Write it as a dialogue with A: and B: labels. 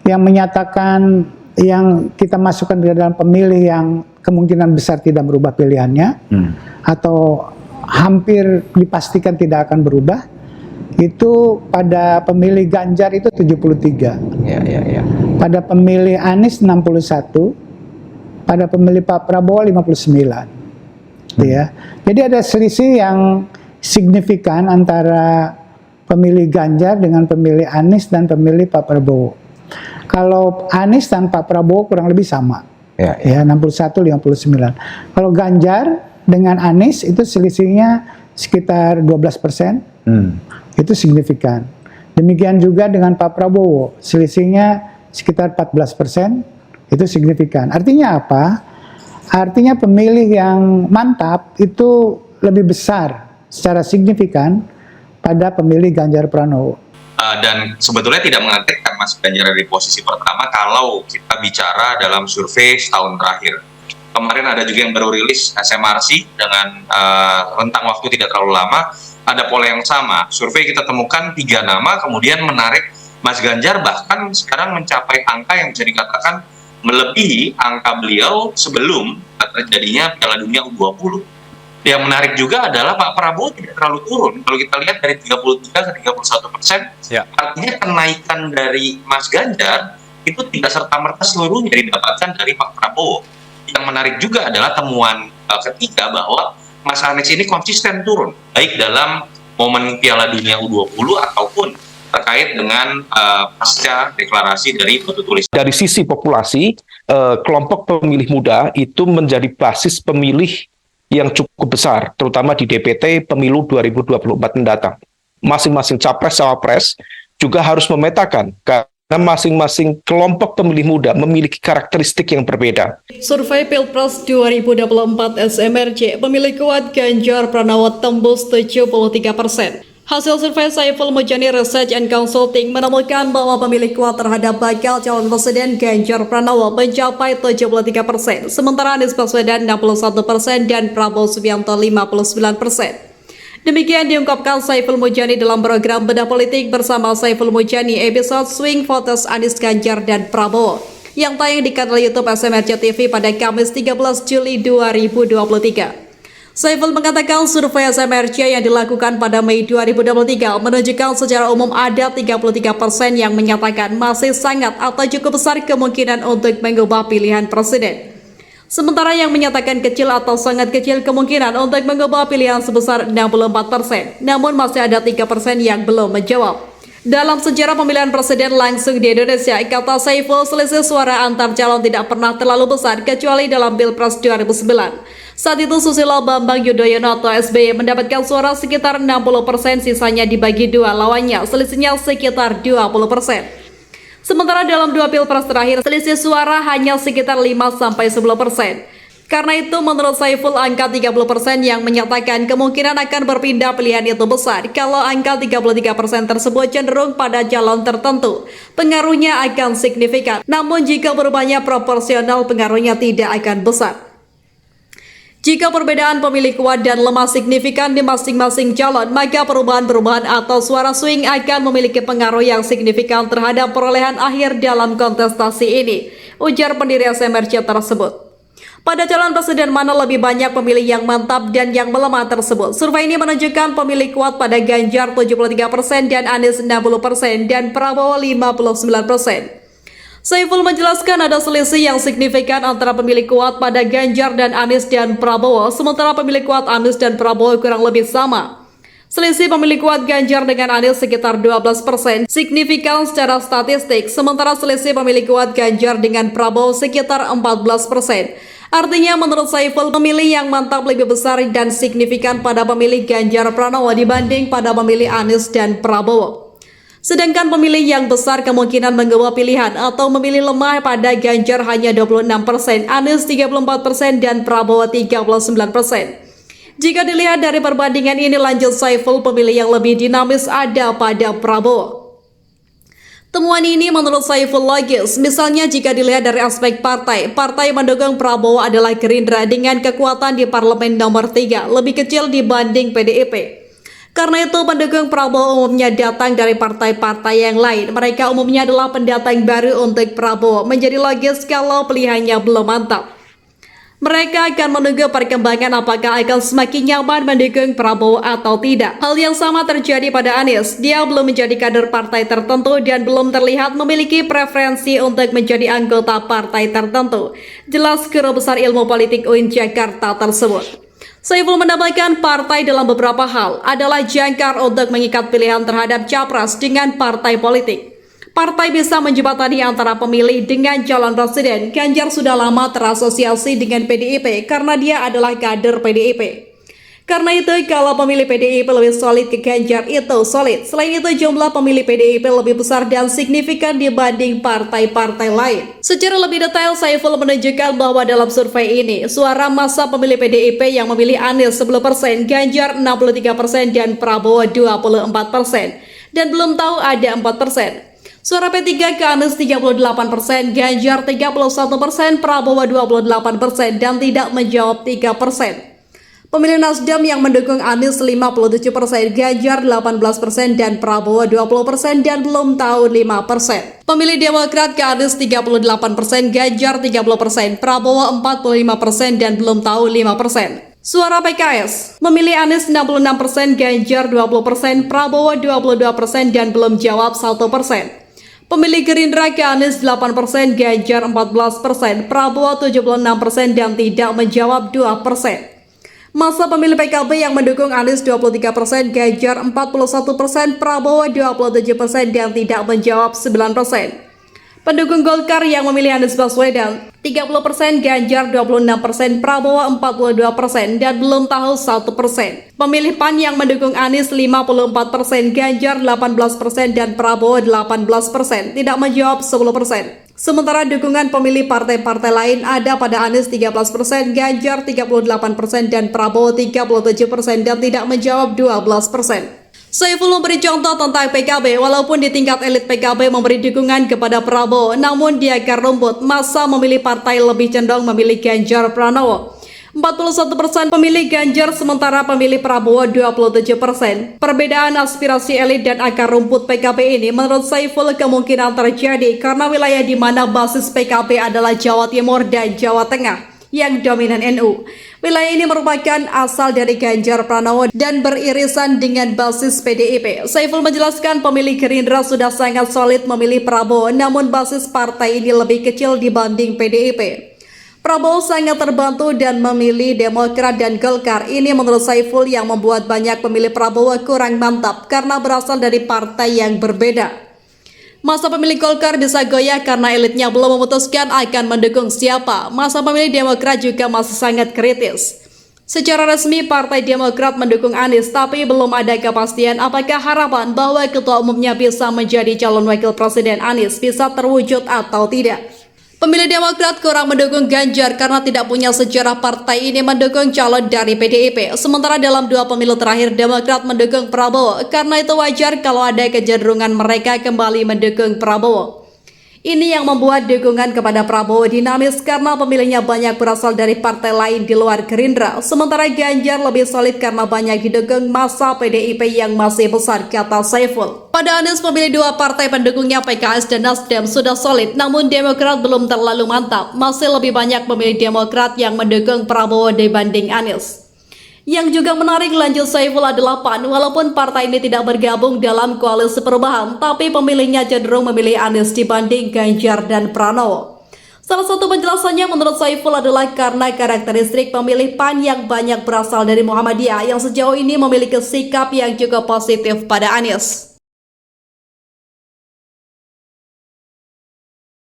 A: yang menyatakan yang kita masukkan ke dalam pemilih yang kemungkinan besar tidak berubah pilihannya atau hampir dipastikan tidak akan berubah, itu pada pemilih Ganjar itu 73. Pada pemilih Anies 61, pada pemilih Pak Prabowo 59. Ya. Jadi ada selisih yang signifikan antara pemilih Ganjar dengan pemilih Anies dan pemilih Pak Prabowo. Kalau Anies dan Pak Prabowo kurang lebih sama, ya 61-59. Kalau Ganjar dengan Anies itu selisihnya sekitar 12%, itu signifikan. Demikian juga dengan Pak Prabowo, selisihnya sekitar 14%, itu signifikan. Artinya apa? Artinya pemilih yang mantap itu lebih besar secara signifikan pada pemilih Ganjar Pranowo.
B: Dan sebetulnya tidak mengantikkan Mas Ganjar di posisi pertama kalau kita bicara dalam survei setahun terakhir. Kemarin ada juga yang baru rilis SMRC dengan rentang waktu tidak terlalu lama, ada pola yang sama. Survei kita temukan 3 nama, kemudian menarik Mas Ganjar bahkan sekarang mencapai angka yang bisa dikatakan melebihi angka beliau sebelum terjadinya Piala Dunia U20. Yang menarik juga adalah Pak Prabowo tidak terlalu turun. Kalau kita lihat dari 33 ke 31%, artinya kenaikan dari Mas Ganjar itu tidak serta-merta seluruhnya didapatkan dari Pak Prabowo. Yang menarik juga adalah temuan ketiga bahwa Mas Anies ini konsisten turun, baik dalam momen Piala Dunia U20 ataupun terkait dengan pasca deklarasi dari Batu Tulis.
C: Dari sisi populasi, kelompok pemilih muda itu menjadi basis pemilih yang cukup besar, terutama di DPT pemilu 2024 mendatang. Masing-masing capres-cawapres juga harus memetakan karena masing-masing kelompok pemilih muda memiliki karakteristik yang berbeda.
D: Survei Pilpres 2024 SMRC, pemilih kuat Ganjar Pranowo tembus 73%. Hasil survei Saiful Mujani Research and Consulting menemukan bahwa pemilih kuat terhadap bakal calon presiden Ganjar Pranowo mencapai 73%, sementara Anies Baswedan 61% dan Prabowo Subianto 59%. Demikian diungkapkan Saiful Mujani dalam program Bedah Politik bersama Saiful Mujani episode Swing Voters Anies Ganjar dan Prabowo yang tayang di kanal YouTube SMRC TV pada Kamis 13 Juli 2023. Saiful mengatakan survei SMRC yang dilakukan pada Mei 2023 menunjukkan secara umum ada 33% yang menyatakan masih sangat atau cukup besar kemungkinan untuk mengubah pilihan presiden. Sementara yang menyatakan kecil atau sangat kecil kemungkinan untuk mengubah pilihan sebesar 64%, namun masih ada 3% yang belum menjawab. Dalam sejarah pemilihan presiden langsung di Indonesia, kata Saiful, selisih suara antar calon tidak pernah terlalu besar kecuali dalam Pilpres 2009. Saat itu Susilo Bambang Yudhoyono atau SBY mendapatkan suara sekitar 60%, sisanya dibagi dua lawannya, selisihnya sekitar 20%. Sementara dalam 2 Pilpres terakhir, selisih suara hanya sekitar 5-10%. Karena itu menurut Saiful, angka 30% yang menyatakan kemungkinan akan berpindah pilihan itu besar. Kalau angka 33% tersebut cenderung pada calon tertentu, pengaruhnya akan signifikan. Namun jika berubahnya proporsional, pengaruhnya tidak akan besar. Jika perbedaan pemilih kuat dan lemah signifikan di masing-masing calon, maka perubahan-perubahan atau suara swing akan memiliki pengaruh yang signifikan terhadap perolehan akhir dalam kontestasi ini, ujar pendiri SMRC tersebut. Pada calon presiden mana lebih banyak pemilih yang mantap dan yang melemah tersebut? Survei ini menunjukkan pemilih kuat pada Ganjar 73% dan Anies 60% dan Prabowo 59%. Saiful menjelaskan ada selisih yang signifikan antara pemilih kuat pada Ganjar dan Anies dan Prabowo, sementara pemilih kuat Anies dan Prabowo kurang lebih sama. Selisih pemilih kuat Ganjar dengan Anies sekitar 12%, signifikan secara statistik, sementara selisih pemilih kuat Ganjar dengan Prabowo sekitar 14%. Artinya menurut Saiful, pemilih yang mantap lebih besar dan signifikan pada pemilih Ganjar Pranowo dibanding pada pemilih Anies dan Prabowo. Sedangkan pemilih yang besar kemungkinan mengubah pilihan atau memilih lemah pada Ganjar hanya 26%, Anies 34% dan Prabowo 39%. Jika dilihat dari perbandingan ini, lanjut Saiful, pemilih yang lebih dinamis ada pada Prabowo. Temuan ini menurut Saiful logis, misalnya jika dilihat dari aspek partai mendukung Prabowo adalah Gerindra dengan kekuatan di parlemen nomor 3, lebih kecil dibanding PDIP. Karena itu pendukung Prabowo umumnya datang dari partai-partai yang lain. Mereka umumnya adalah pendatang baru untuk Prabowo. Menjadi logis kalau pilihannya belum mantap. Mereka akan menunggu perkembangan apakah akan semakin nyaman mendukung Prabowo atau tidak. Hal yang sama terjadi pada Anies. Dia belum menjadi kader partai tertentu dan belum terlihat memiliki preferensi untuk menjadi anggota partai tertentu. Jelas Guru Besar Ilmu Politik UIN Jakarta tersebut. Saiful menambahkan partai dalam beberapa hal adalah jangkar untuk mengikat pilihan terhadap capres dengan partai politik. Partai bisa menjembatani antara pemilih dengan calon presiden. Ganjar sudah lama terasosiasi dengan PDIP karena dia adalah kader PDIP. Karena itu kalau pemilih PDIP lebih solid ke Ganjar itu solid. Selain itu jumlah pemilih PDIP lebih besar dan signifikan dibanding partai-partai lain. Secara lebih detail Saiful menunjukkan bahwa dalam survei ini suara massa pemilih PDIP yang memilih Anies 10%, Ganjar 63% dan Prabowo 24%. Dan belum tahu ada 4%. Suara P3 ke Anies 38%, Ganjar 31%, Prabowo 28% dan tidak menjawab 3%. Pemilih Nasdem yang mendukung Anies 57%, Ganjar 18% dan Prabowo 20% dan belum tahu 5%. Pemilih Demokrat ke Anies 38%, Ganjar 30%, Prabowo 45% dan belum tahu 5%. Suara PKS memilih Anies 66%, Ganjar 20%, Prabowo 22% dan belum jawab 1%. Pemilih Gerindra ke Anies 8%, Ganjar 14%, Prabowo 76% dan tidak menjawab 2%. Masa pemilih PKB yang mendukung Anies 23%, Ganjar 41%, Prabowo 27% dan tidak menjawab 9%. Pendukung Golkar yang memilih Anies Baswedan 30%, Ganjar 26%, Prabowo 42% dan belum tahu 1%. Pemilih PAN yang mendukung Anies 54%, Ganjar 18% dan Prabowo 18%, tidak menjawab 10%. Sementara dukungan pemilih partai-partai lain ada pada Anies 13%, Ganjar 38% dan Prabowo 37% dan tidak menjawab 12%. Saiful memberi contoh tentang PKB, walaupun di tingkat elit PKB memberi dukungan kepada Prabowo, namun di akar rumput massa memilih partai lebih cenderung memilih Ganjar Pranowo. 41% pemilih Ganjar sementara pemilih Prabowo 27%. Perbedaan aspirasi elit dan akar rumput PKB ini menurut Saiful kemungkinan terjadi karena wilayah di mana basis PKB adalah Jawa Timur dan Jawa Tengah yang dominan NU. Wilayah ini merupakan asal dari Ganjar Pranowo dan beririsan dengan basis PDIP. Saiful menjelaskan pemilih Gerindra sudah sangat solid memilih Prabowo, namun basis partai ini lebih kecil dibanding PDIP. Prabowo sangat terbantu dan memilih Demokrat dan Golkar. Ini menurut Saiful yang membuat banyak pemilih Prabowo kurang mantap karena berasal dari partai yang berbeda. Masa pemilih Golkar bisa goyah karena elitnya belum memutuskan akan mendukung siapa. Masa pemilih Demokrat juga masih sangat kritis. Secara resmi Partai Demokrat mendukung Anies, tapi belum ada kepastian apakah harapan bahwa ketua umumnya bisa menjadi calon wakil presiden Anies bisa terwujud atau tidak. Pemilih Demokrat kurang mendukung Ganjar karena tidak punya sejarah partai ini mendukung calon dari PDIP. Sementara dalam dua pemilu terakhir Demokrat mendukung Prabowo. Karena itu wajar kalau ada kecenderungan mereka kembali mendukung Prabowo. Ini yang membuat dukungan kepada Prabowo dinamis karena pemilihnya banyak berasal dari partai lain di luar Gerindra. Sementara Ganjar lebih solid karena banyak didukung massa PDIP yang masih besar, kata Saiful. Pada Anies pemilih dua partai pendukungnya PKS dan Nasdem sudah solid, namun Demokrat belum terlalu mantap. Masih lebih banyak pemilih Demokrat yang mendukung Prabowo dibanding Anies. Yang juga menarik lanjut Saiful adalah PAN. Walaupun partai ini tidak bergabung dalam koalisi perubahan, tapi pemilihnya cenderung memilih Anies dibanding Ganjar dan Pranowo. Salah satu penjelasannya menurut Saiful adalah karena karakteristik pemilih PAN yang banyak berasal dari Muhammadiyah yang sejauh ini memiliki sikap yang cukup positif pada Anies.